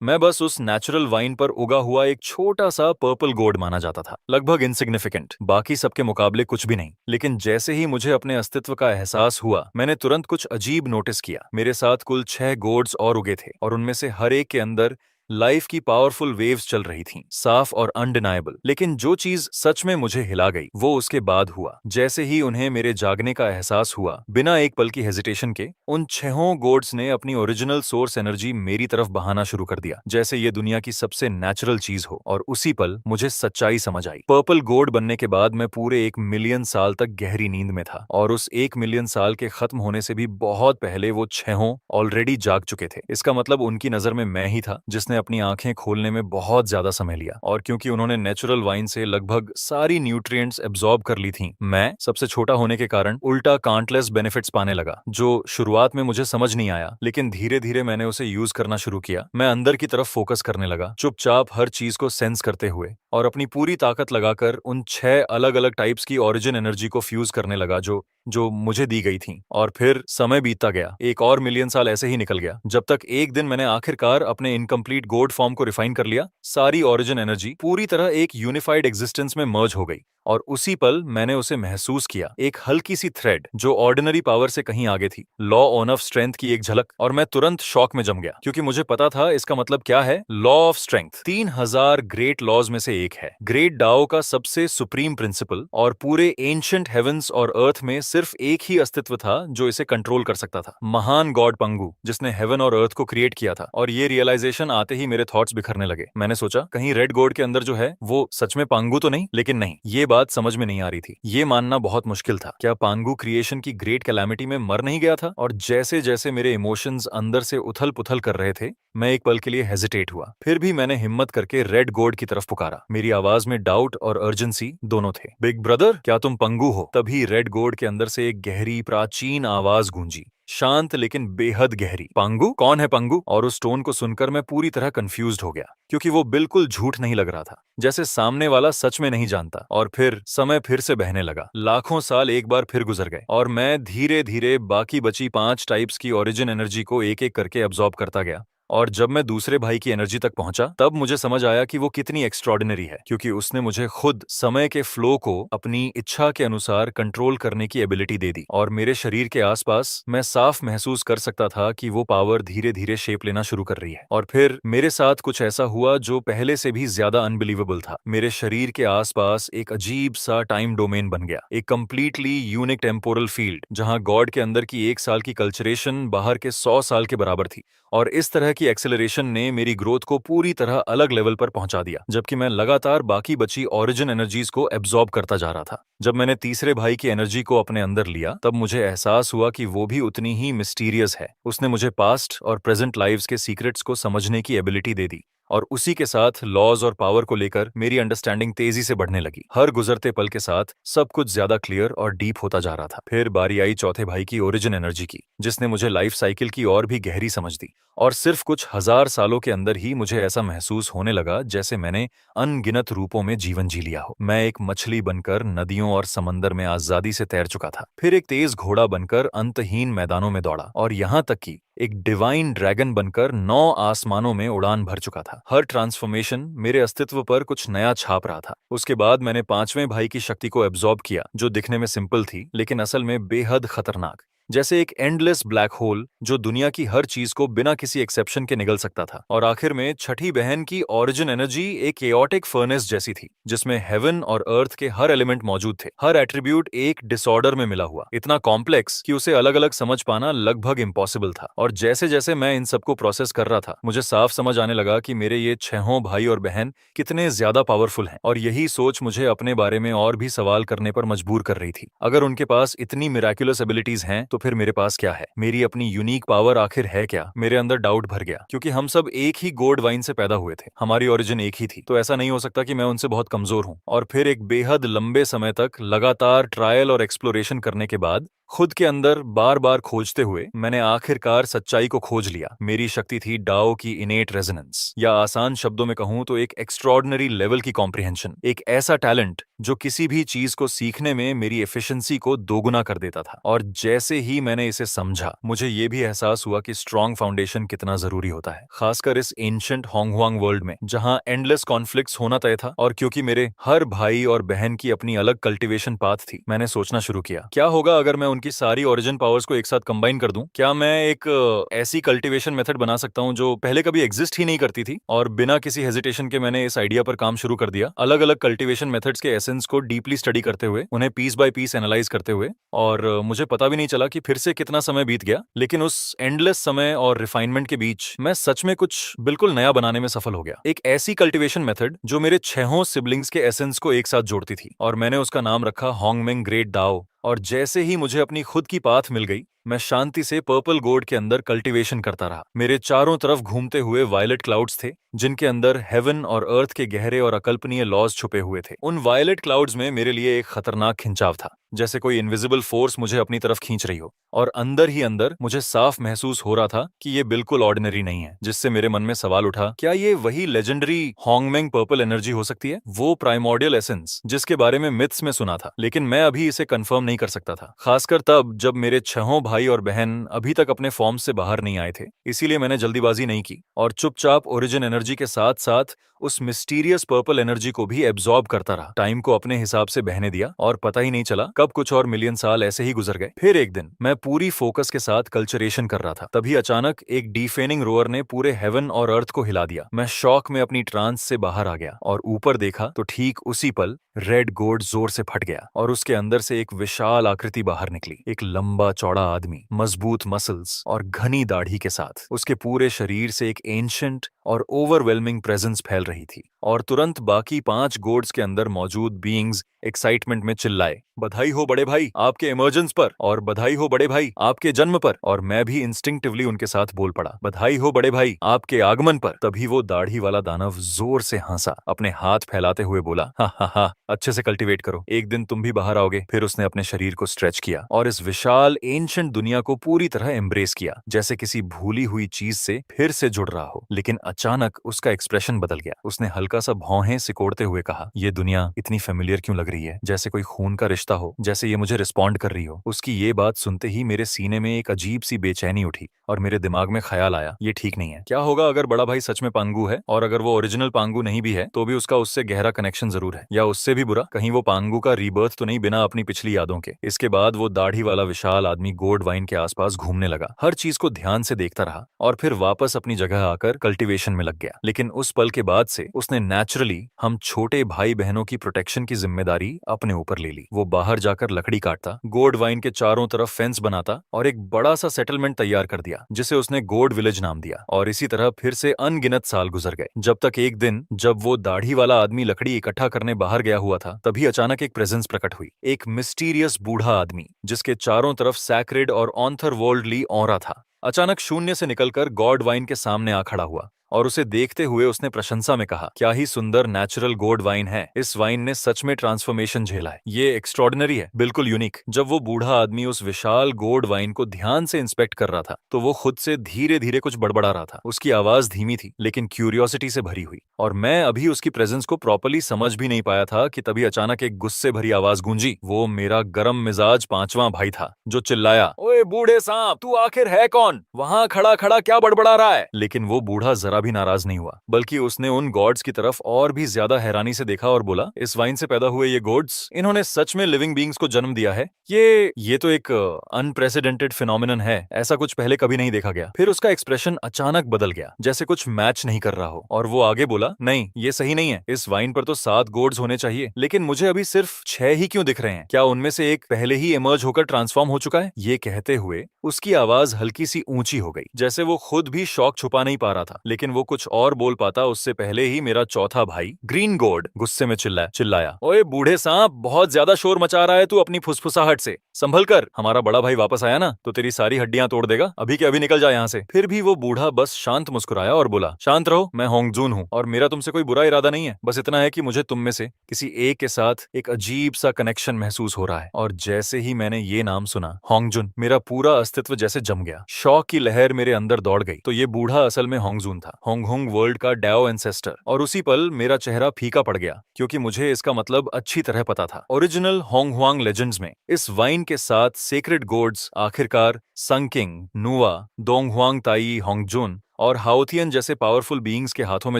मैं बस उस नेचुरल वाइन पर उगा हुआ एक छोटा सा पर्पल गोर्ड माना जाता था, लगभग इनसिग्निफिकेंट, बाकी सबके मुकाबले कुछ भी नहीं। लेकिन जैसे ही मुझे अपने अस्तित्व का एहसास हुआ, मैंने तुरंत कुछ अजीब नोटिस किया। मेरे साथ कुल 6 गोर्ड्स और उगे थे, और उनमें से हर एक के अंदर लाइफ की पावरफुल वेव्स चल रही थीं, साफ और अनडिनाएबल। लेकिन जो चीज सच में मुझे हिला गई, वो उसके बाद हुआ। जैसे ही उन्हें मेरे जागने का एहसास हुआ, बिना एक पल की हेजिटेशन के उन 6 गोड्स ने अपनी ओरिजिनल सोर्स एनर्जी मेरी तरफ बहाना शुरू कर दिया, जैसे ये दुनिया की सबसे नेचुरल चीज हो। और उसी पल मुझे सच्चाई समझ आई। पर्पल गोड बनने के बाद मैं पूरे 1 मिलियन साल तक गहरी नींद में था, और उस 1 मिलियन साल के खत्म होने से भी बहुत पहले वो 6 ऑलरेडी जाग चुके थे। इसका मतलब उनकी नजर में मैं ही था जिसने अपनी आंखें खोलने में बहुत ज्यादा समय लिया। और क्योंकि उन्होंने नेचुरल वाइन से लगभग सारी न्यूट्रिएंट्स एब्जॉर्ब कर ली थी, मैं सबसे छोटा होने के कारण उल्टा काउंटलेस बेनिफिट्स पाने लगा, जो शुरुआत में मुझे समझ नहीं आया। लेकिन धीरे धीरे मैंने उसे यूज करना शुरू किया। मैं अंदर की तरफ फोकस करने लगा, चुपचाप हर चीज को सेंस करते हुए, और अपनी पूरी ताकत लगाकर उन 6 अलग अलग टाइप्स की ओरिजिन एनर्जी को फ्यूज करने लगा जो जो मुझे दी गई थी। और फिर समय बीतता गया, एक और मिलियन साल ऐसे ही निकल गया, जब तक एक दिन मैंने आखिरकार अपने इनकम्प्लीट गोड फॉर्म को रिफाइन कर लिया। सारी ओरिजिन एनर्जी पूरी तरह एक यूनिफाइड एग्जिस्टेंस में मर्ज हो गई, और उसी पल मैंने उसे महसूस किया, एक हल्की सी थ्रेड जो ऑर्डिनरी पावर से कहीं आगे थी, लॉ ऑन ऑफ स्ट्रेंथ की एक झलक। और मैं तुरंत शॉक में जम गया, क्योंकि मुझे पता था इसका मतलब क्या है। Law of strength 3000 great laws में से एक है, ग्रेट डाओ का सबसे सुप्रीम प्रिंसिपल, और पूरे एंशिएंट हेवंस और अर्थ में सिर्फ एक ही अस्तित्व था जो इसे कंट्रोल कर सकता था, महान गॉड पंगु, जिसने हेवन और अर्थ को क्रिएट किया था। और ये रियलाइजेशन आते ही मेरे थॉट्स बिखरने लगे। मैंने सोचा, कहीं रेड गॉड के अंदर जो है वो सच में पांगु तो नहीं। लेकिन नहीं, ये बात समझ में नहीं आ रही थी। ये मानना बहुत मुश्किल था। क्या पांगु क्रिएशन की ग्रेट कैलामिटी में मर नहीं गया था? और जैसे जैसे मेरे इमोशंस अंदर से उथल पुथल कर रहे थे, मैं एक पल के लिए हेजिटेट हुआ। फिर भी मैंने हिम्मत करके रेड गॉड की तरफ पुकारा। मेरी आवाज में डाउट और अर्जेंसी दोनों थे। बिग ब्रदर, क्या तुम पंगु हो? तभी रेड गॉड के अंदर से एक गहरी प्राचीन आवाज गूंजी, शांत लेकिन बेहद गहरी। पंगु? कौन है पंगु? और उस टोन को सुनकर मैं पूरी तरह कंफ्यूज्ड हो गया, क्योंकि वो बिल्कुल झूठ नहीं लग रहा था, जैसे सामने वाला सच में नहीं जानता। और फिर समय फिर से बहने लगा। लाखों साल एक बार फिर गुजर गए, और मैं धीरे धीरे बाकी बची 5 टाइप्स की ओरिजिन एनर्जी को एक एक करके अब्सॉर्ब करता गया। और जब मैं दूसरे भाई की एनर्जी तक पहुंचा, तब मुझे समझ आया कि वो कितनी एक्स्ट्रॉर्डिनरी है, क्योंकि उसने मुझे खुद समय के फ्लो को अपनी इच्छा के अनुसार कंट्रोल करने की एबिलिटी दे दी। और मेरे शरीर के आसपास मैं साफ महसूस कर सकता था कि वो पावर धीरे धीरे शेप लेना शुरू कर रही है। और फिर मेरे साथ कुछ ऐसा हुआ जो पहले से भी ज्यादा अनबिलीवेबल था। मेरे शरीर के आसपास एक अजीब सा टाइम डोमेन बन गया, एक कंप्लीटली यूनिक टेम्पोरल फील्ड, जहां गॉड के अंदर की 1 साल की कल्चरेशन बाहर के 100 साल के बराबर थी। और इस तरह की एक्सेलरेशन ने मेरी ग्रोथ को पूरी तरह अलग लेवल पर पहुंचा दिया, जबकि मैं लगातार बाकी बची ओरिजिन एनर्जीज को एब्जॉर्ब करता जा रहा था। जब मैंने तीसरे भाई की एनर्जी को अपने अंदर लिया, तब मुझे एहसास हुआ कि वो भी उतनी ही मिस्टीरियस है। उसने मुझे पास्ट और प्रेजेंट लाइव्स के सीक्रेट्स को समझने की एबिलिटी दे दी, और उसी के साथ लॉज और पावर को लेकर मेरी अंडरस्टैंडिंग तेजी से बढ़ने लगी। हर गुजरते पल के साथ सब कुछ ज्यादा क्लियर और डीप होता जा रहा था। फिर बारी आई चौथे भाई की ओरिजिन एनर्जी की, जिसने मुझे लाइफ साइकिल की और भी गहरी समझ दी। और सिर्फ कुछ हजार सालों के अंदर ही मुझे ऐसा महसूस होने लगा जैसे मैंने अनगिनत रूपों में जीवन जी लिया हो। मैं एक मछली बनकर नदियों और समंदर में आजादी से तैर चुका था, फिर एक तेज घोड़ा बनकर अंतहीन मैदानों में दौड़ा, और यहाँ तक कि एक डिवाइन ड्रैगन बनकर 9 आसमानों में उड़ान भर चुका था। हर ट्रांसफॉर्मेशन मेरे अस्तित्व पर कुछ नया छाप रहा था। उसके बाद मैंने पांचवें भाई की शक्ति को एब्जॉर्ब किया, जो दिखने में सिंपल थी लेकिन असल में बेहद खतरनाक, जैसे एक एंडलेस ब्लैक होल जो दुनिया की हर चीज को बिना किसी एक्सेप्शन के निगल सकता था। और आखिर में छठी बहन की ओरिजिन एनर्जी एक केओटिक फर्नेस जैसी थी, जिसमें हेवन और अर्थ के हर एलिमेंट मौजूद थे, हर एट्रीब्यूट एक डिसऑर्डर में मिला हुआ, इतना कॉम्प्लेक्स कि उसे अलग अलग समझ पाना लगभग इम्पॉसिबल था। और जैसे जैसे मैं इन सबको प्रोसेस कर रहा था, मुझे साफ समझ आने लगा कि मेरे ये 6 भाई और बहन कितने ज्यादा पावरफुल हैं। और यही सोच मुझे अपने बारे में और भी सवाल करने पर मजबूर कर रही थी। अगर उनके पास इतनी मिराक्युलस एबिलिटीज हैं, तो फिर मेरे पास क्या है? मेरी अपनी यूनिक पावर आखिर है क्या? मेरे अंदर डाउट भर गया, क्योंकि हम सब एक ही गोड वाइन से पैदा हुए थे, हमारी ओरिजिन एक ही थी, तो ऐसा नहीं हो सकता कि मैं उनसे बहुत कमजोर हूं। और फिर एक बेहद लंबे समय तक लगातार ट्रायल और एक्सप्लोरेशन करने के बाद खुद के अंदर बार बार खोजते हुए मैंने आखिरकार सच्चाई को खोज लिया। मेरी शक्ति थी डाओ की इनेट रेजोनेंस, या आसान शब्दों में कहूं तो एक एक्स्ट्रॉर्डनरी लेवल की कॉम्प्रिहेंशन, एक ऐसा टैलेंट जो किसी भी चीज को सीखने में मेरी एफिशिएंसी को दोगुना कर देता था। और जैसे ही मैंने इसे समझा, मुझे ये भी एहसास हुआ कि स्ट्रॉन्ग फाउंडेशन कितना जरूरी होता है, खासकर इस एंशिएंट होंगहुआंग वर्ल्ड में जहां एंडलेस कॉन्फ्लिक्ट्स होना तय था। और क्योंकि मेरे हर भाई और बहन की अपनी अलग कल्टीवेशन पाथ थी, मैंने सोचना शुरू किया, क्या होगा अगर मैं उनकी सारी ओरिजिन पावर्स को एक साथ कंबाइन कर दूं? क्या मैं एक ऐसी कल्टीवेशन मेथड बना सकता हूं जो पहले कभी एग्जिस्ट ही नहीं करती थी? और बिना किसी हेजिटेशन के मैंने इस आइडिया पर काम शुरू कर दिया, अलग अलग कल्टीवेशन मेथड्स के एसेंस को डीपली स्टडी करते हुए, उन्हें पीस बाय पीस एनालाइज करते हुए। और मुझे पता भी नहीं चला कि फिर से कितना समय बीत गया, लेकिन उस एंडलेस समय और रिफाइनमेंट के बीच मैं सच में कुछ बिल्कुल नया बनाने में सफल हो गया। एक ऐसी कल्टीवेशन मेथड जो मेरे छहों सिबलिंग्स के एसेंस को एक साथ जोड़ती थी, और मैंने उसका नाम रखा होंगमेंग ग्रेट दाओ। और जैसे ही मुझे अपनी खुद की पाथ मिल गई, मैं शांति से पर्पल गोड के अंदर कल्टीवेशन करता रहा। मेरे चारों तरफ घूमते हुए वायलेट क्लाउड्स थे, जिनके अंदर हेवन और अर्थ के गहरे और अकल्पनीय लॉज छुपे हुए थे। उन वायलेट क्लाउड्स में मेरे लिए एक खतरनाक खिंचाव था, जैसे कोई इनविजिबल फोर्स मुझे अपनी तरफ खींच रही हो। और अंदर ही अंदर मुझे साफ महसूस हो रहा था कि ये बिल्कुल ऑर्डिनरी नहीं है, जिससे मेरे मन में सवाल उठा, क्या ये वही लेजेंडरी होंगमेंग पर्पल एनर्जी हो सकती है, वो प्राइमोर्डियल एसेंस जिसके बारे में मिथ्स में सुना था? लेकिन मैं अभी इसे कंफर्म नहीं कर सकता था, खासकर तब जब मेरे छहों भाई और बहन अभी तक अपने फॉर्म से बाहर नहीं आए थे। इसीलिए मैंने जल्दीबाजी नहीं की और चुपचाप ओरिजिन एनर्जी के साथ साथ उस मिस्टीरियस पर्पल एनर्जी को भी एब्जॉर्ब करता रहा। टाइम को अपने हिसाब से बहने दिया और पता ही नहीं चला कब कुछ और मिलियन साल ऐसे ही गुजर गए। फिर एक दिन मैं पूरी फोकस के साथ कल्चरेशन कर रहा था, तभी अचानक एक डीफेनिंग रोअर ने पूरे हेवन और अर्थ को हिला दिया। मैं शॉक में अपनी ट्रांस से बाहर आ गया और ऊपर देखा तो ठीक उसी पल रेड गोड जोर से फट गया और उसके अंदर से एक विशाल आकृति बाहर निकली। एक लंबा चौड़ा आदमी, मजबूत मसल्स और घनी दाढ़ी के साथ। उसके पूरे शरीर से एक एंशिएंट और ओवरवेलमिंग प्रेजेंस फैल रही थी। और तुरंत बाकी 5 गोड्स के अंदर मौजूद बीइंग्स एक्साइटमेंट में चिल्लाए, बधाई हो बड़े भाई आपके इमर्जेंस पर, और बधाई हो बड़े भाई आपके जन्म पर। और मैं भी इंस्टिंक्टिवली उनके साथ बोल पड़ा, बधाई हो बड़े भाई आपके आगमन पर। तभी वो दाढ़ी वाला दानव जोर से हंसा, अपने हाथ फैलाते हुए बोला, हा हा हा, अच्छे से कल्टीवेट करो, एक दिन तुम भी बाहर आओगे। फिर उसने अपने शरीर को स्ट्रेच किया और इस विशाल एंशिएंट दुनिया को पूरी तरह एम्ब्रेस किया, जैसे किसी भूली हुई चीज से फिर से जुड़ रहा हो। लेकिन अचानक उसका एक्सप्रेशन बदल गया। उसने हल्का सा भौहें सिकोड़ते हुए कहा, ये दुनिया इतनी फेमिलियर क्यों लग रही है, जैसे कोई खून का रिश्ता हो, जैसे ये मुझे रिस्पॉन्ड कर रही हो। उसकी ये बात सुनते ही मेरे सीने में एक अजीब सी बेचैनी उठी और मेरे दिमाग में ख्याल आया, ये ठीक नहीं है। क्या होगा अगर बड़ा भाई सच में पांगू है, और अगर वो ओरिजिनल पांगू नहीं भी है तो भी उसका उससे गहरा कनेक्शन जरूर है। या उससे भी बुरा, कहीं वो पांगू का रीबर्थ तो नहीं बिना अपनी पिछली यादों के। इसके बाद वो दाढ़ी वाला विशाल आदमी गोड वाइन के आसपास घूमने लगा, हर चीज को ध्यान से देखता रहा और फिर वापस अपनी जगह आकर कल्टीवेशन में लग गया। लेकिन उस पल के बाद से उसने नेचुरली हम छोटे भाई बहनों की प्रोटेक्शन की जिम्मेदारी अपने ऊपर ले ली। वो बाहर जाकर लकड़ी काटता, गोड वाइन के चारों तरफ फेंस बनाता और एक बड़ा सा सेटलमेंट तैयार कर दिया, जिसे उसने गोड विलेज नाम दिया। और इसी तरह फिर से अनगिनत साल गुजर गए, जब तक एक दिन जब वो दाढ़ी वाला आदमी लकड़ी इकट्ठा करने बाहर गया हुआ था, तभी अचानक एक प्रेजेंस प्रकट हुई। एक मिस्टीरियस बूढ़ा आदमी जिसके चारों तरफ सैक्रेड और ऑन्थर वर्ल्डली ऑरा था, अचानक शून्य से निकलकर गॉड वाइन के सामने आ खड़ा हुआ और उसे देखते हुए उसने प्रशंसा में कहा, क्या ही सुंदर नेचुरल गोड वाइन है, इस वाइन ने सच में ट्रांसफॉर्मेशन झेला है, ये एक्स्ट्रॉर्डिनरी है, बिल्कुल यूनिक। जब वो बूढ़ा आदमी उस विशाल गोड वाइन को ध्यान से इंस्पेक्ट कर रहा था तो वो खुद से धीरे धीरे कुछ बड़बड़ा रहा था। उसकी आवाज धीमी थी लेकिन क्यूरियोसिटी से भरी हुई, और मैं अभी उसकी प्रेजेंस को प्रॉपर्ली समझ भी नहीं पाया था कि तभी अचानक एक गुस्से भरी आवाज गूंजी। वो मेरा गरम मिजाज 5वां भाई था जो चिल्लाया, ओए बूढ़े सांप, तू आखिर है कौन, वहां खड़ा खड़ा क्या बड़बड़ा रहा है? लेकिन वो बूढ़ा जरा भी नाराज नहीं हुआ, बल्कि उसने उन गॉड्स की तरफ और भी ज्यादा हैरानी से देखा और बोला, इस वाइन से पैदा हुए ये गॉड्स, इन्होंने सच में लिविंग बीइंग्स को जन्म दिया है। ये तो एक अनप्रेसिडेंटेड फिनोमिनन है, ऐसा कुछ पहले कभी नहीं देखा गया। फिर उसका एक्सप्रेशन अचानक बदल गया, जैसे कुछ मैच नहीं कर रहा हो, और वो आगे बोला, नहीं ये सही नहीं है, इस वाइन पर तो 7 गॉड्स होने चाहिए, लेकिन मुझे अभी सिर्फ 6 ही क्यों दिख रहे हैं? क्या उनमें से एक पहले ही इमर्ज होकर ट्रांसफॉर्म हो चुका है? ये कहते हुए उसकी आवाज हल्की सी ऊंची हो गई, जैसे वो खुद भी शौक छुपा नहीं पा रहा था। लेकिन लेकिन वो कुछ और बोल पाता उससे पहले ही मेरा चौथा भाई ग्रीन गोड गुस्से में चिल्लाया, ओए बूढ़े सांप, बहुत ज्यादा शोर मचा रहा है तू अपनी फुसफुसाहट से, संभल कर। हमारा बड़ा भाई वापस आया ना तो तेरी सारी हड्डियां तोड़ देगा, अभी के अभी निकल जा यहाँ से। फिर भी वो बूढ़ा बस शांत मुस्कुराया और बोला, शांत रहो, मैं होंगजून हूँ और मेरा तुमसे कोई बुरा इरादा नहीं है, बस इतना है कि मुझे तुम में से किसी एक के साथ एक अजीब सा कनेक्शन महसूस हो रहा है। और जैसे ही मैंने ये नाम सुना, होंगजुन, मेरा पूरा अस्तित्व जैसे जम गया। शौक की लहर मेरे अंदर दौड़ गई। तो ये बूढ़ा असल में होंगजून था, होंगहुंग वर्ल्ड का डाओ एंसेस्टर। और उसी पल मेरा चेहरा फीका पड़ गया, क्योंकि मुझे इसका मतलब अच्छी तरह पता था। ओरिजिनल होंगहुआंग लेजेंड्स में इस वाइन के साथ सेक्रेड गोड्स आखिरकार संकिंग, नुआ, दोंगहुआंग ताई होंगजुन और हाउतियन जैसे पावरफुल बीइंग्स के हाथों में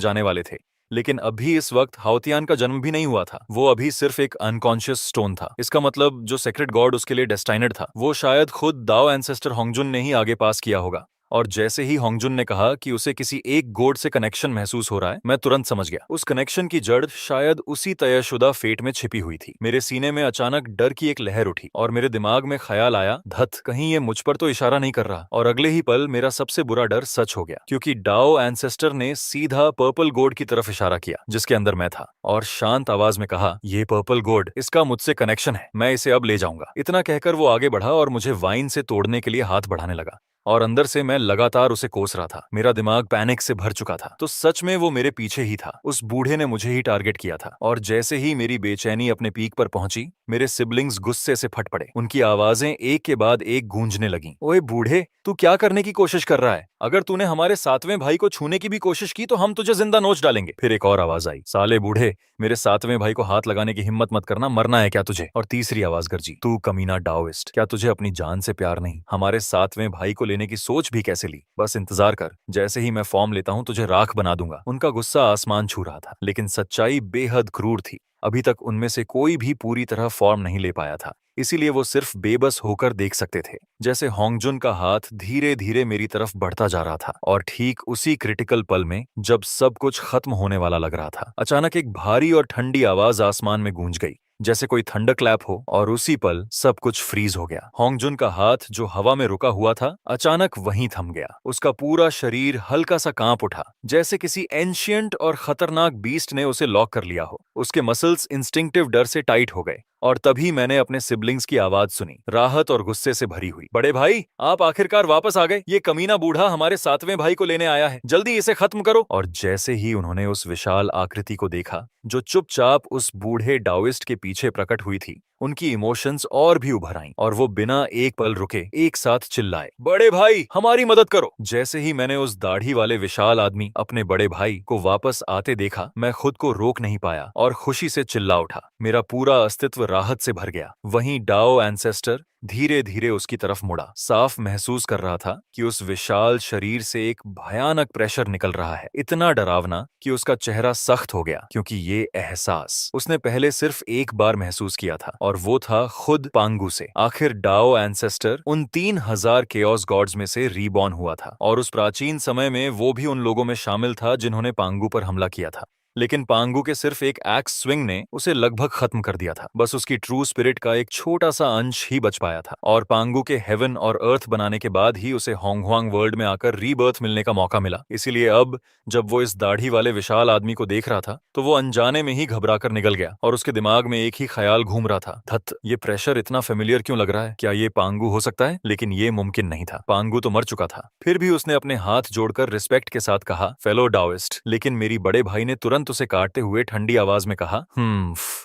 जाने वाले थे। लेकिन अभी इस वक्त हाउतियान का जन्म भी नहीं हुआ था, वो अभी सिर्फ एक अनकॉन्शियस स्टोन था। इसका मतलब जो सेक्रेट गॉड उसके लिए डेस्टाइनड था, वो शायद खुद दाओ एंसेस्टर होंगजुन ने ही आगे पास किया होगा। और जैसे ही होंगजुन ने कहा कि उसे किसी एक गोड से कनेक्शन महसूस हो रहा है, मैं तुरंत समझ गया। उस कनेक्शन की जड़ शायद उसी तयशुदा फेट में छिपी हुई थी। मेरे सीने में अचानक डर की एक लहर उठी और मेरे दिमाग में ख्याल आया, धत, कहीं ये मुझ पर तो इशारा नहीं कर रहा। और अगले ही पल मेरा सबसे बुरा डर सच हो गया, क्योंकि डाओ एंसेस्टर ने सीधा पर्पल गोड की तरफ इशारा किया जिसके अंदर मैं था, और शांत आवाज में कहा, ये पर्पल गोड, इसका मुझसे कनेक्शन है, मैं इसे अब ले जाऊंगा। इतना कहकर वो आगे बढ़ा और मुझे वाइन से तोड़ने के लिए हाथ बढ़ाने लगा, और अंदर से मैं लगातार उसे कोस रहा था। मेरा दिमाग पैनिक से भर चुका था। तो सच में वो मेरे पीछे ही था, उस बूढ़े ने मुझे ही टारगेट किया था। और जैसे ही मेरी बेचैनी अपने पीक पर पहुंची, मेरे सिबलिंग्स गुस्से से फट पड़े। उनकी आवाजें एक के बाद एक गूंजने लगीं। ओए बूढ़े, तू क्या करने की कोशिश कर रहा है? अगर तूने हमारे सातवें भाई को छूने की भी कोशिश की तो हम तुझे जिंदा नोच डालेंगे। फिर एक और आवाज आई, साले बूढ़े, मेरे सातवें भाई को हाथ लगाने की हिम्मत मत करना, मरना है क्या तुझे? और तीसरी आवाज गरजी, तू कमीना डाओइस्ट, क्या तुझे अपनी जान से प्यार नहीं? हमारे सातवें भाई को लेने की सोच भी कैसे ली? बस इंतजार कर, जैसे ही मैं फॉर्म लेता हूँ तुझे राख बना दूंगा। उनका गुस्सा आसमान छू रहा था, लेकिन सच्चाई बेहद क्रूर थी। अभी तक उनमें से कोई भी पूरी तरह फॉर्म नहीं ले पाया था, इसीलिए वो सिर्फ बेबस होकर देख सकते थे। जैसे होंगजुन का हाथ धीरे धीरे मेरी तरफ बढ़ता जा रहा था, और ठीक उसी क्रिटिकल पल में जब सब कुछ खत्म होने वाला लग रहा था, अचानक एक भारी और ठंडी आवाज आसमान में गूंज गई, जैसे कोई थंडर क्लैप हो, और उसी पल सब कुछ फ्रीज हो गया। होंगजुन का हाथ जो हवा में रुका हुआ था, अचानक वहीं थम गया। उसका पूरा शरीर हल्का सा कांप उठा, जैसे किसी एंशियंट और खतरनाक बीस्ट ने उसे लॉक कर लिया हो। उसके मसल्स इंस्टिंक्टिव डर से टाइट हो गए, और तभी मैंने अपने सिबलिंग्स की आवाज सुनी, राहत और गुस्से से भरी हुई। बड़े भाई, आप आखिरकार वापस आ गए। ये कमीना बूढ़ा हमारे सातवें भाई को लेने आया है, जल्दी इसे खत्म करो। और जैसे ही उन्होंने उस विशाल आकृति को देखा जो चुपचाप उस बूढ़े डाओइस्ट के पीछे प्रकट हुई थी, उनकी इमोशंस और भी उभर आईं, और वो बिना एक पल रुके एक साथ चिल्लाए, बड़े भाई, हमारी मदद करो। जैसे ही मैंने उस दाढ़ी वाले विशाल आदमी, अपने बड़े भाई को वापस आते देखा, मैं खुद को रोक नहीं पाया और खुशी से चिल्ला उठा। मेरा पूरा अस्तित्व राहत से भर गया। वहीं डाओ एंसेस्टर धीरे धीरे उसकी तरफ मुड़ा, साफ महसूस कर रहा था कि उस विशाल शरीर से एक भयानक प्रेशर निकल रहा है, इतना डरावना कि उसका चेहरा सख्त हो गया, क्योंकि ये एहसास उसने पहले सिर्फ एक बार महसूस किया था, और वो था खुद पांगू से। आखिर डाओ एंसेस्टर उन 3000 केओस गॉड्स में से रीबॉर्न हुआ था, और उस प्राचीन समय में वो भी उन लोगों में शामिल था जिन्होंने पांगू पर हमला किया था। लेकिन पांगू के सिर्फ एक एक्स स्विंग ने उसे लगभग खत्म कर दिया था। बस उसकी ट्रू स्पिरिट का एक छोटा सा अंश ही बच पाया था, और पांगू के हेवन और अर्थ बनाने के बाद ही उसे होंगहुआंग वर्ल्ड में आकर रीबर्थ मिलने का मौका मिला। इसीलिए अब जब वो इस दाढ़ी वाले विशाल आदमी को देख रहा था, तो वो अनजाने में ही घबरा कर निकल गया, और उसके दिमाग में एक ही ख्याल घूम रहा था, धत, ये प्रेशर इतना फेमिलियर क्यों लग रहा है? क्या ये पांगू हो सकता है? लेकिन ये मुमकिन नहीं था, पांगू तो मर चुका था। फिर भी उसने अपने हाथ जोड़कर रिस्पेक्ट के साथ कहा, फेलो डाओइस्ट। लेकिन मेरी बड़े भाई ने तुरंत उसे काटते हुए ठंडी आवाज में कहा,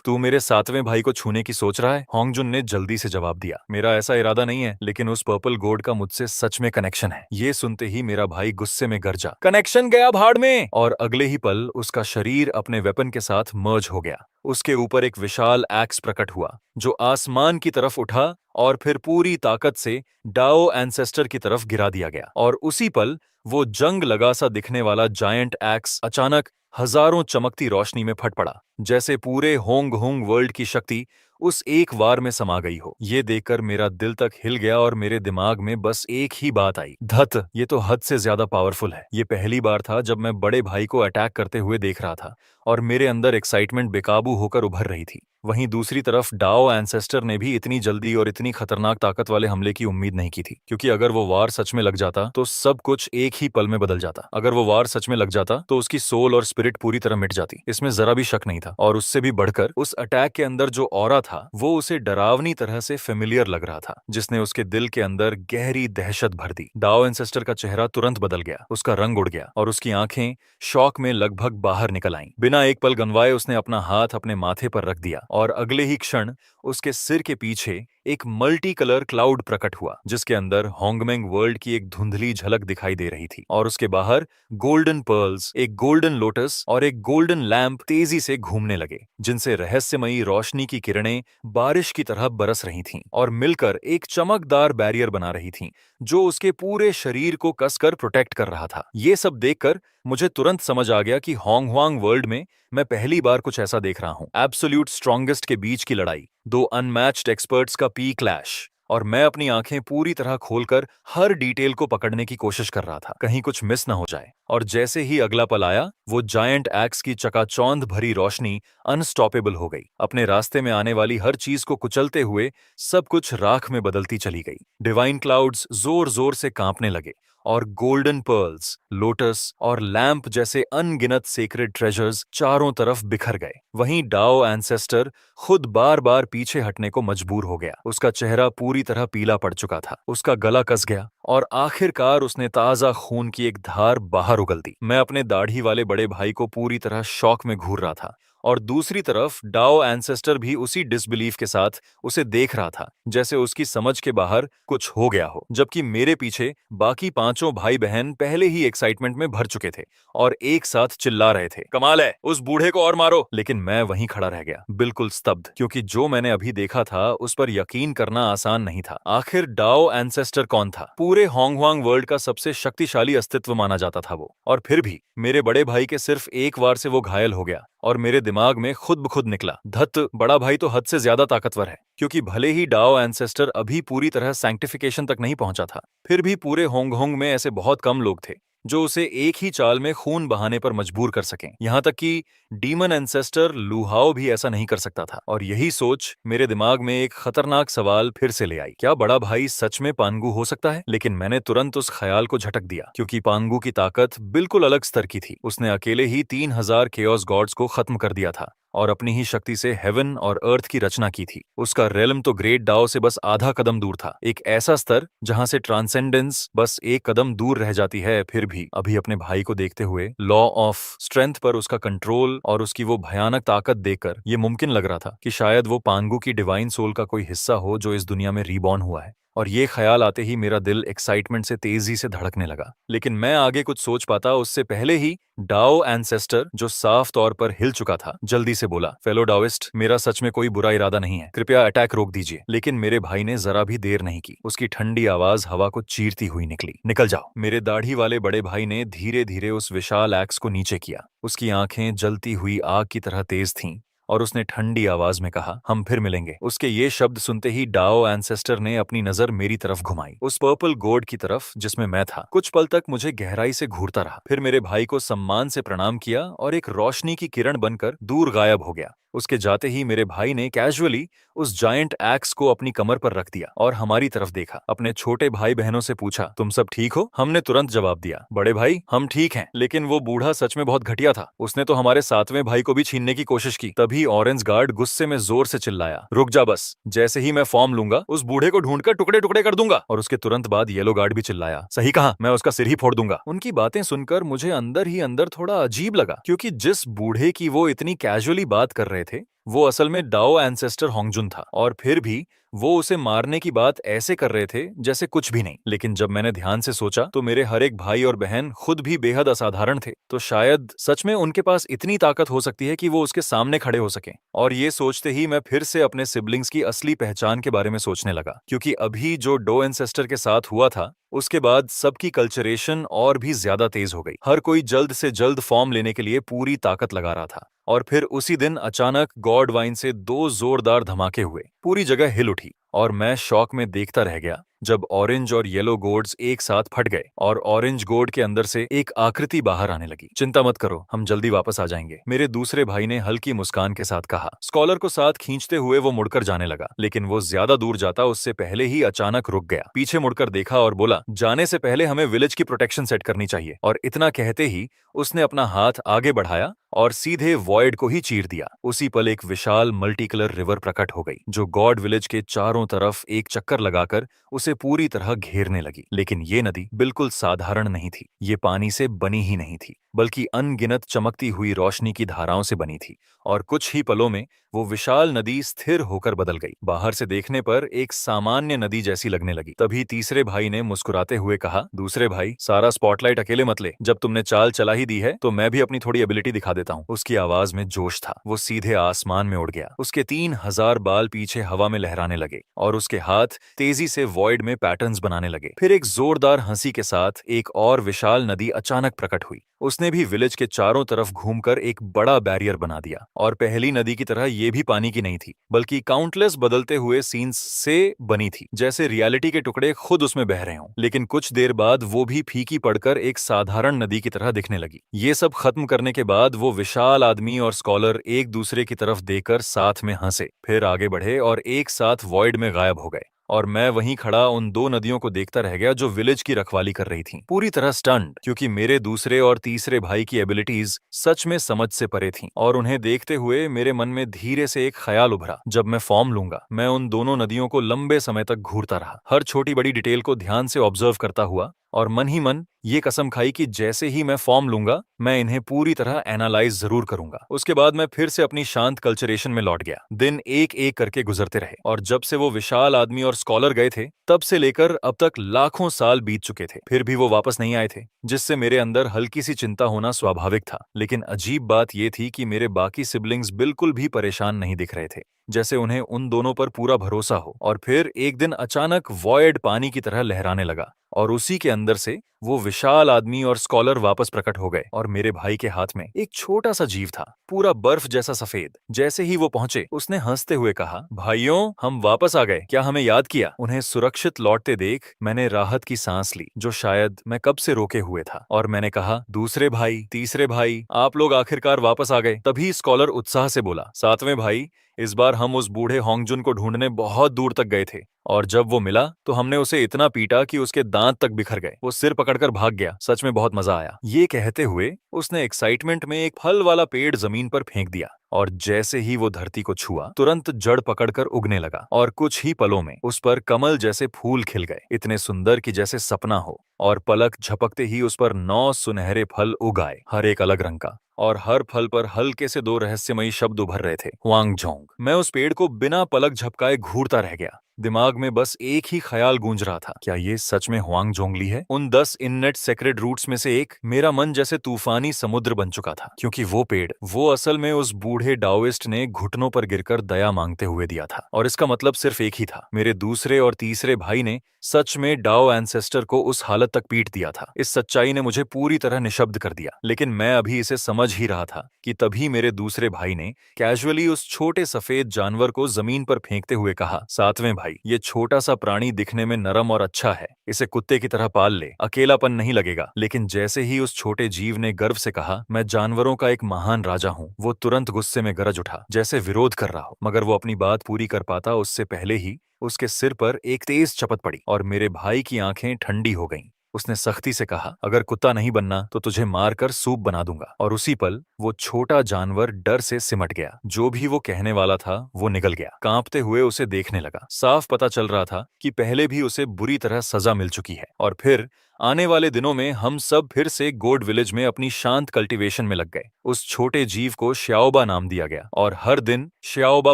तू मेरे सातवें भाई को छूने की सोच रहा है? होंगजुन ने जल्दी से जवाब दिया, मेरा ऐसा इरादा नहीं है, लेकिन उस पर्पल गोड का मुझसे सच में कनेक्शन है। ये सुनते ही मेरा भाई गुस्से में गरजा, कनेक्शन गया भाड़ में। और अगले ही पल उसका शरीर अपने वेपन के साथ मर्ज हो गया। उसके ऊपर एक विशाल एक्स प्रकट हुआ, जो आसमान की तरफ उठा और फिर पूरी ताकत से डाओ एंसेस्टर की तरफ गिरा दिया गया। और उसी पल वो जंग लगा सा दिखने वाला जायंट एक्स अचानक हजारों चमकती रोशनी में फट पड़ा, जैसे पूरे होंग होंग वर्ल्ड की शक्ति उस एक वार में समा गई हो। ये देखकर मेरा दिल तक हिल गया और मेरे दिमाग में बस एक ही बात आई, धत, ये तो हद से ज्यादा पावरफुल है। ये पहली बार था जब मैं बड़े भाई को अटैक करते हुए देख रहा था और मेरे अंदर एक्साइटमेंट बेकाबू होकर उभर रही थी। वहीं दूसरी तरफ डाओ एंसेस्टर ने भी इतनी जल्दी और इतनी खतरनाक ताकत वाले हमले की उम्मीद नहीं की थी, क्योंकि अगर वो वार सच में लग जाता तो सब कुछ एक ही पल में बदल जाता। अगर वो वार सच में लग जाता तो उसकी सोल और स्पिरिट पूरी तरह मिट जाती, इसमें जरा भी शक नहीं था। और उससे भी बढ़कर उस अटैक के अंदर जो ऑरा था वो उसे डरावनी तरह से फेमिलियर लग रहा था, जिसने उसके दिल के अंदर गहरी दहशत भर दी। डाओ एंसेस्टर का चेहरा तुरंत बदल गया, उसका रंग उड़ गया और उसकी आंखें शौक में लगभग बाहर निकल आईं। बिना एक पल गंवाए उसने अपना हाथ अपने माथे पर रख दिया और अगले ही क्षण उसके सिर के पीछे एक मल्टी कलर क्लाउड प्रकट हुआ, जिसके अंदर होंगमेंग वर्ल्ड की एक धुंधली झलक दिखाई दे रही थी। और उसके बाहर गोल्डन पर्ल्स, एक गोल्डन लोटस और एक गोल्डन लैंप तेजी से घूमने लगे, जिनसे रहस्यमयी रोशनी की किरणें बारिश की तरह बरस रही थीं और मिलकर एक चमकदार बैरियर बना रही थीं, जो उसके पूरे शरीर को कसकर प्रोटेक्ट कर रहा था। ये सब देखकर मुझे तुरंत समझ आ गया कि होंगह्वांग वर्ल्ड में मैं पहली बार कुछ ऐसा देख रहा हूं। एब्सोल्यूट स्ट्रॉन्गेस्ट के बीच की लड़ाई, दो अनमैच्ड एक्सपर्ट्स का पी क्लैश। और मैं अपनी आंखें पूरी तरह खोलकर हर डिटेल को पकड़ने की कोशिश कर रहा था, कहीं कुछ मिस न हो जाए। और जैसे ही अगला पल आया, वो जायंट एक्स की चकाचौंध भरी रोशनी अनस्टॉपेबल हो गई, अपने रास्ते में आने वाली हर चीज को कुचलते हुए सब कुछ राख में बदलती चली गई। डिवाइन क्लाउड्स जोर जोर से कांपने लगे और गोल्डन पर्ल्स, लोटस और लैंप जैसे अनगिनत सेक्रेड ट्रेजर्स चारों तरफ बिखर गए। वहीं डाओ एंसेस्टर खुद बार बार पीछे हटने को मजबूर हो गया। उसका चेहरा पूरी तरह पीला पड़ चुका था, उसका गला कस गया और आखिरकार उसने ताजा खून की एक धार बाहर उगल दी। मैं अपने दाढ़ी वाले बड़े भाई को पूरी तरह शॉक में घूर रहा था और दूसरी तरफ डाओ एंसेस्टर भी उसी डिसबिलीफ के साथ उसे देख रहा था, जैसे उसकी समझ के बाहर कुछ हो गया हो। जबकि मेरे पीछे बाकी पांचों भाई बहन पहले ही एक्साइटमेंट में भर चुके थे और एक साथ चिल्ला रहे थे, कमाल है, उस बूढ़े को और मारो। लेकिन मैं वहीं खड़ा रह गया, बिल्कुल स्तब्ध, क्योंकि जो मैंने अभी देखा था उस पर यकीन करना आसान नहीं था। आखिर डाओ एंसेस्टर कौन था? पूरे होंगह्वांग वर्ल्ड का सबसे शक्तिशाली अस्तित्व माना जाता था वो, और फिर भी मेरे बड़े भाई के सिर्फ एक वार से वो घायल हो गया और मेरे दिमाग में खुद ब खुद निकला, धत, बड़ा भाई तो हद से ज्यादा ताकतवर है। क्योंकि भले ही डाओ एंसेस्टर अभी पूरी तरह सैंक्टिफिकेशन तक नहीं पहुंचा था, फिर भी पूरे होंगहोंग में ऐसे बहुत कम लोग थे जो उसे एक ही चाल में खून बहाने पर मजबूर कर सकें। यहां तक कि डीमन एंसेस्टर लुहाओ भी ऐसा नहीं कर सकता था। और यही सोच मेरे दिमाग में एक खतरनाक सवाल फिर से ले आई, क्या बड़ा भाई सच में पांगु हो सकता है? लेकिन मैंने तुरंत उस ख्याल को झटक दिया, क्योंकि पांगु की ताकत बिल्कुल अलग स्तर की थी। उसने अकेले ही 3000 केओस गॉड्स को खत्म कर दिया था और अपनी ही शक्ति से हेवन और अर्थ की रचना की थी। उसका रेलम तो ग्रेट डाओ से बस आधा कदम दूर था, एक ऐसा स्तर जहां से ट्रांसेंडेंस बस एक कदम दूर रह जाती है। फिर भी अभी अपने भाई को देखते हुए, लॉ ऑफ स्ट्रेंथ पर उसका कंट्रोल और उसकी वो भयानक ताकत देखकर ये मुमकिन लग रहा था कि शायद वो पांगु की डिवाइन सोल का कोई हिस्सा हो जो इस दुनिया में रीबॉर्न हुआ है। और ये ख्याल आते ही मेरा दिल एक्साइटमेंट से तेजी से धड़कने लगा। लेकिन मैं आगे कुछ सोच पाता उससे पहले ही डाओ एंसेस्टर, जो साफ तौर पर हिल चुका था, जल्दी से बोला, फेलो डाओइस्ट, मेरा सच में कोई बुरा इरादा नहीं है, कृपया अटैक रोक दीजिए। लेकिन मेरे भाई ने जरा भी देर नहीं की, उसकी ठंडी आवाज हवा को चीरती हुई निकली, निकल जाओ। मेरे दाढ़ी वाले बड़े भाई ने धीरे धीरे उस विशाल एक्स को नीचे किया। उसकी आंखें जलती हुई आग की तरह तेज थीं और उसने ठंडी आवाज में कहा, हम फिर मिलेंगे। उसके ये शब्द सुनते ही डाओ एंसेस्टर ने अपनी नजर मेरी तरफ घुमाई, उस पर्पल गोड की तरफ जिसमें मैं था। कुछ पल तक मुझे गहराई से घूरता रहा, फिर मेरे भाई को सम्मान से प्रणाम किया और एक रोशनी की किरण बनकर दूर गायब हो गया। उसके जाते ही मेरे भाई ने कैजुअली उस जायंट एक्स को अपनी कमर पर रख दिया और हमारी तरफ देखा। अपने छोटे भाई बहनों से पूछा, तुम सब ठीक हो? हमने तुरंत जवाब दिया, बड़े भाई, हम ठीक हैं। लेकिन वो बूढ़ा सच में बहुत घटिया था, उसने तो हमारे सातवें भाई को भी छीनने की कोशिश की। तभी ऑरेंज गार्ड गुस्से में जोर से चिल्लाया, रुक जा बस, जैसे ही मैं फॉर्म लूंगा उस बूढ़े को ढूंढकर टुकड़े टुकड़े कर दूंगा। और उसके तुरंत बाद येलो गार्ड भी चिल्लाया, सही कहा, मैं उसका सिर ही फोड़ दूंगा। उनकी बातें सुनकर मुझे अंदर ही अंदर थोड़ा अजीब लगा, क्योंकि जिस बूढ़े की वो इतनी कैजुअली बात कर रहे थे वो असल में डाओ एंसेस्टर होंगजुन था, और फिर भी वो उसे मारने की बात ऐसे कर रहे थे जैसे कुछ भी नहीं। लेकिन जब मैंने ध्यान से सोचा तो मेरे हर एक भाई और बहन खुद भी बेहद असाधारण थे, तो शायद सच में उनके पास इतनी ताकत हो सकती है कि वो उसके सामने खड़े हो सकें। और ये सोचते ही मैं फिर से अपने सिबलिंग्स की असली पहचान के बारे में सोचने लगा, क्योंकि अभी जो डो एंसेस्टर के साथ हुआ था उसके बाद सबकी कल्चरेशन और भी ज्यादा तेज हो गई। हर कोई जल्द से जल्द फॉर्म लेने के लिए पूरी ताकत लगा रहा था। और फिर उसी दिन अचानक गॉड वाइन से दो जोरदार धमाके हुए, पूरी जगह हिल उठी, और मैं शॉक में देखता रह गया जब ऑरेंज और येलो गोड्स एक साथ फट गए और ऑरेंज गोड के अंदर से एक आकृति बाहर आने लगी। चिंता मत करो, हम जल्दी वापस आ जाएंगे, मेरे दूसरे भाई ने हल्की मुस्कान के साथ कहा। स्कॉलर को साथ खींचते हुए वो मुड़कर जाने लगा, लेकिन वो ज्यादा दूर जाता उससे पहले ही अचानक रुक गया, पीछे मुड़कर देखा और बोला, जाने से पहले हमें विलेज की प्रोटेक्शन सेट करनी चाहिए। और इतना कहते ही उसने अपना हाथ आगे बढ़ाया और सीधे वॉइड को ही चीर दिया। उसी पल एक विशाल मल्टी कलर रिवर प्रकट हो गई, जो गॉड विलेज के चारों तरफ एक चक्कर लगाकर उसे पूरी तरह घेरने लगी। लेकिन ये नदी बिल्कुल साधारण नहीं थी, ये पानी से बनी ही नहीं थी, बल्कि अनगिनत चमकती हुई रोशनी की धाराओं से बनी थी। और कुछ ही पलों में वो विशाल नदी स्थिर होकर बदल गई, बाहर से देखने पर एक सामान्य नदी जैसी लगने लगी। तभी तीसरे भाई ने मुस्कुराते हुए कहा, दूसरे भाई, सारा स्पॉटलाइट अकेले मत ले, जब तुमने चाल चला ही दी है तो मैं भी अपनी थोड़ी एबिलिटी दिखा देता हूँ। उसकी आवाज में जोश था, वो सीधे आसमान में उड़ गया, उसके 3000 बाल पीछे हवा में लहराने लगे और उसके हाथ तेजी से वॉइड में पैटर्न्स बनाने लगे। फिर एक जोरदार हंसी के साथ एक और विशाल नदी अचानक प्रकट हुई। उसने भी विलेज के चारों तरफ घूमकर एक बड़ा बैरियर बना दिया, और पहली नदी की तरह ये भी पानी की नहीं थी, बल्कि काउंटलेस बदलते हुए सीन्स से बनी थी, जैसे रियलिटी के टुकड़े खुद उसमें बह रहे हों। लेकिन कुछ देर बाद वो भी फीकी पड़कर एक साधारण नदी की तरह दिखने लगी। ये सब खत्म करने के बाद वो विशाल आदमी और स्कॉलर एक दूसरे की तरफ देखकर साथ में हंसे, फिर आगे बढ़े और एक साथ वॉइड में गायब हो गए। और मैं वहीं खड़ा उन दो नदियों को देखता रह गया जो विलेज की रखवाली कर रही थीं, पूरी तरह स्टन्ड, क्योंकि मेरे दूसरे और तीसरे भाई की एबिलिटीज सच में समझ से परे थीं। और उन्हें देखते हुए मेरे मन में धीरे से एक ख्याल उभरा, जब मैं फॉर्म लूंगा मैं उन दोनों नदियों को लंबे समय तक घूरता रहा, हर छोटी बड़ी डिटेल को ध्यान से ऑब्जर्व करता हुआ, और मन ही मन ये कसम खाई कि जैसे ही मैं फॉर्म लूंगा मैं इन्हें पूरी तरह एनालाइज जरूर करूंगा। उसके बाद मैं फिर से अपनी शांत कल्चरेशन में लौट गया। दिन एक एक करके गुजरते रहे, और जब से वो विशाल आदमी और स्कॉलर गए थे तब से लेकर अब तक लाखों साल बीत चुके थे, फिर भी वो वापस नहीं आए थे, जिससे मेरे अंदर हल्की सी चिंता होना स्वाभाविक था। लेकिन अजीब बात ये थी कि मेरे बाकी सिबलिंग्स बिल्कुल भी परेशान नहीं दिख रहे थे, जैसे उन्हें उन दोनों पर पूरा भरोसा हो। और फिर एक दिन अचानक वॉयड पानी की तरह लहराने लगा, और उसी के अंदर से वो विशाल आदमी और स्कॉलर वापस प्रकट हो गए, और मेरे भाई के हाथ में एक छोटा सा जीव था, पूरा बर्फ जैसा सफेद। जैसे ही वो पहुंचे उसने हंसते हुए कहा, भाइयों, हम वापस आ गए, क्या हमें याद किया? उन्हें सुरक्षित लौटते देख मैंने राहत की सांस ली, जो शायद मैं कब से रोके हुए था। और मैंने कहा, दूसरे भाई, तीसरे भाई, आप लोग आखिरकार वापस आ गए। तभी स्कॉलर उत्साह से बोला, सातवें भाई, इस बार हम उस बूढ़े होंगजुन को ढूंढने बहुत दूर तक गए थे, और जब वो मिला तो हमने उसे इतना पीटा कि उसके दांत तक बिखर गए। वो सिर पकड़कर भाग गया, सच में बहुत मजा आया। ये कहते हुए उसने एक्साइटमेंट में एक फल वाला पेड़ जमीन पर फेंक दिया, और जैसे ही वो धरती को छुआ तुरंत जड़ पकड़कर उगने लगा, और कुछ ही पलों में उस पर कमल जैसे फूल खिल गए, इतने सुंदर कि जैसे सपना हो। और पलक झपकते ही उस पर 9 सुनहरे फल उग आए, हर एक अलग रंग का, और हर फल पर हल्के से 2 रहस्यमयी शब्द उभर रहे थे, हुआंगझोंग। मैं उस पेड़ को बिना पलक झपकाए घूरता रह गया, दिमाग में बस एक ही ख्याल गूंज रहा था, क्या ये सच में हुआंगझोंगली है? उन 10 इननेट सेक्रेड रूट्स में से एक। मेरा मन जैसे तूफानी समुद्र बन चुका था, क्योंकि वो पेड़, वो असल में उस बूढ़े डाओइस्ट ने घुटनों पर गिरकर दया मांगते हुए दिया था। और इसका मतलब सिर्फ एक ही था, मेरे दूसरे और तीसरे भाई ने सच में डाओ एंसेस्टर को उस हालत तक पीट दिया था। इस सच्चाई ने मुझे पूरी तरह निशब्द कर दिया, लेकिन मैं अभी इसे समझ ही रहा था कि तभी मेरे दूसरे भाई ने कैजुअली उस छोटे सफेद जानवर को जमीन पर फेंकते हुए कहा, सातवें भाई, ये छोटा सा प्राणी दिखने में नरम और अच्छा है, इसे कुत्ते की तरह पाल ले, अकेलापन नहीं लगेगा। लेकिन जैसे ही उस छोटे जीव ने गर्व से कहा, मैं जानवरों का एक महान राजा हूँ, वो तुरंत गुस्से में गरज उठा, जैसे विरोध कर रहा हो। मगर वो अपनी बात पूरी कर पाता उससे पहले ही उसके सिर पर एक तेज चपत पड़ी, और मेरे भाई की आंखें ठंडी हो गईं। उसने सख्ती से कहा, अगर कुत्ता नहीं बनना तो तुझे मारकर सूप बना दूंगा। और उसी पल वो छोटा जानवर डर से सिमट गया, जो भी वो कहने वाला था वो निगल गया। कांपते हुए उसे देखने लगा, साफ पता चल रहा था कि पहले भी उसे बुरी तरह सजा मिल चुकी है। और फिर आने वाले दिनों में हम सब फिर से गोड विलेज में अपनी शांत कल्टीवेशन में लग गए। उस छोटे जीव को श्याओबा नाम दिया गया और हर दिन श्याओबा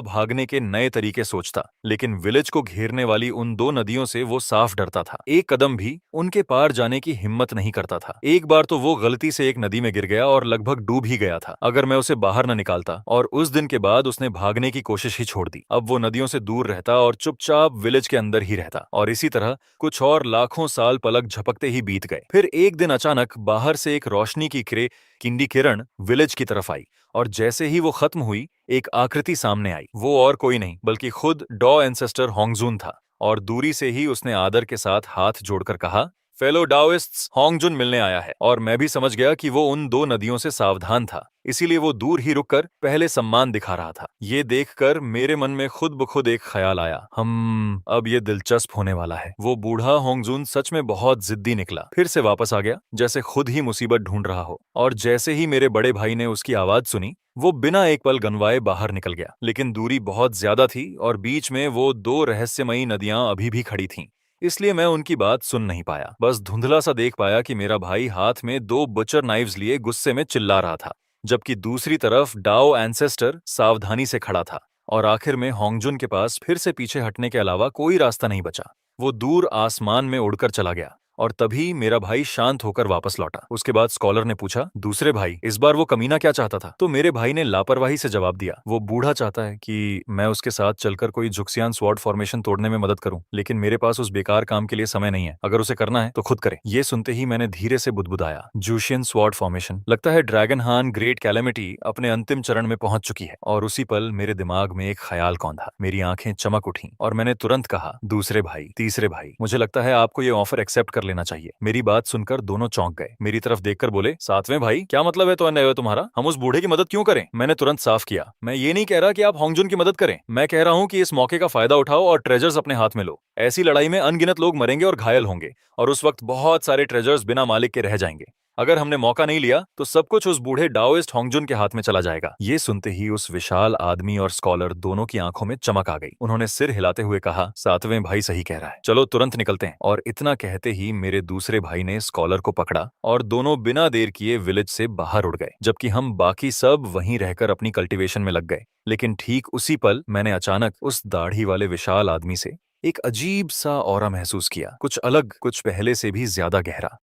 भागने के नए तरीके सोचता, लेकिन विलेज को घेरने वाली उन दो नदियों से वो साफ डरता था। एक कदम भी उनके पार जाने की हिम्मत नहीं करता था। एक बार तो वो गलती से एक नदी में गिर गया और लगभग डूब ही गया था अगर मैं उसे बाहर न निकालता, और उस दिन के बाद उसने भागने की कोशिश ही छोड़ दी। अब वो नदियों से दूर रहता और चुपचाप विलेज के अंदर ही रहता। और इसी तरह कुछ और लाखों साल पलक झपकते ही बीत गए। फिर एक दिन अचानक बाहर से एक रोशनी की किंडी किरण विलेज की तरफ आई, और जैसे ही वो खत्म हुई एक आकृति सामने आई। वो और कोई नहीं बल्कि खुद डॉ एंसेस्टर होंगजून था। और दूरी से ही उसने आदर के साथ हाथ जोड़कर कहा, फेलो डाओइस्ट्स, होंगजुन मिलने आया है। और मैं भी समझ गया कि वो उन दो नदियों से सावधान था, इसीलिए वो दूर ही रुककर पहले सम्मान दिखा रहा था। ये देखकर मेरे मन में खुद ब खुद एक ख्याल आया, अब ये दिलचस्प होने वाला है। वो बूढ़ा होंगजुन सच में बहुत जिद्दी निकला, फिर से वापस आ गया जैसे खुद ही मुसीबत ढूंढ रहा हो। और जैसे ही मेरे बड़े भाई ने उसकी आवाज सुनी, वो बिना एक पल गनवाए बाहर निकल गया। लेकिन दूरी बहुत ज्यादा थी और बीच में वो दो रहस्यमयी नदियां अभी भी खड़ी थीं, इसलिए मैं उनकी बात सुन नहीं पाया। बस धुंधला सा देख पाया कि मेरा भाई हाथ में दो बचर नाइव्स लिए गुस्से में चिल्ला रहा था, जबकि दूसरी तरफ डाओ एंसेस्टर सावधानी से खड़ा था। और आखिर में होंगजुन के पास फिर से पीछे हटने के अलावा कोई रास्ता नहीं बचा। वो दूर आसमान में उड़कर चला गया और तभी मेरा भाई शांत होकर वापस लौटा। उसके बाद स्कॉलर ने पूछा, दूसरे भाई, इस बार वो कमीना क्या चाहता था? तो मेरे भाई ने लापरवाही से जवाब दिया, वो बूढ़ा चाहता है कि मैं उसके साथ चलकर कोई जुक्सियान स्वॉर्ड फॉर्मेशन तोड़ने में मदद करूं, लेकिन मेरे पास उस बेकार काम के लिए समय नहीं है। अगर उसे करना है तो खुद करे। ये सुनते ही मैंने धीरे से बुदबुदाया, जूशियन स्वॉर्ड फॉर्मेशन, लगता है ड्रैगन हान ग्रेट कैलेमिटी अपने अंतिम चरण में पहुंच चुकी है। और उसी पल मेरे दिमाग में एक ख्याल कौंधा, मेरी आंखें चमक उठी और मैंने तुरंत कहा, दूसरे भाई, तीसरे भाई, मुझे लगता है आपको ये ऑफर एक्सेप्ट कर लेना चाहिए। मेरी बात सुनकर दोनों चौंक गए। मेरी तरफ देखकर बोले, सातवें भाई, क्या मतलब है तो अन्याय तुम्हारा? हम उस बूढ़े की मदद क्यों करें? मैंने तुरंत साफ किया, मैं ये नहीं कह रहा कि आप होंगजुन की मदद करें। मैं कह रहा हूं कि इस मौके का फायदा उठाओ और ट्रेजर्स अपने हाथ में लो। ऐसी लड़ाई में अनगिनत लोग मरेंगे और घायल होंगे, और उस वक्त बहुत सारे ट्रेजर्स बिना मालिक के रह जाएंगे। अगर हमने मौका नहीं लिया तो सब कुछ उस बूढ़े डाओइस्ट होंगजुन के हाथ में चला जाएगा। ये सुनते ही उस विशाल आदमी और स्कॉलर दोनों की आंखों में चमक आ गई। उन्होंने सिर हिलाते हुए कहा, सातवें भाई सही कह रहा है, चलो तुरंत निकलते हैं। और इतना कहते ही मेरे दूसरे भाई ने स्कॉलर को पकड़ा और दोनों बिना देर किए विलेज से बाहर उड़ गए, जबकि हम बाकी सब वहीं रहकर अपनी कल्टीवेशन में लग गए। लेकिन ठीक उसी पल मैंने अचानक उस दाढ़ी वाले विशाल आदमी से एक अजीब सा ऑरा महसूस किया, कुछ अलग, कुछ पहले से भी ज्यादा गहरा।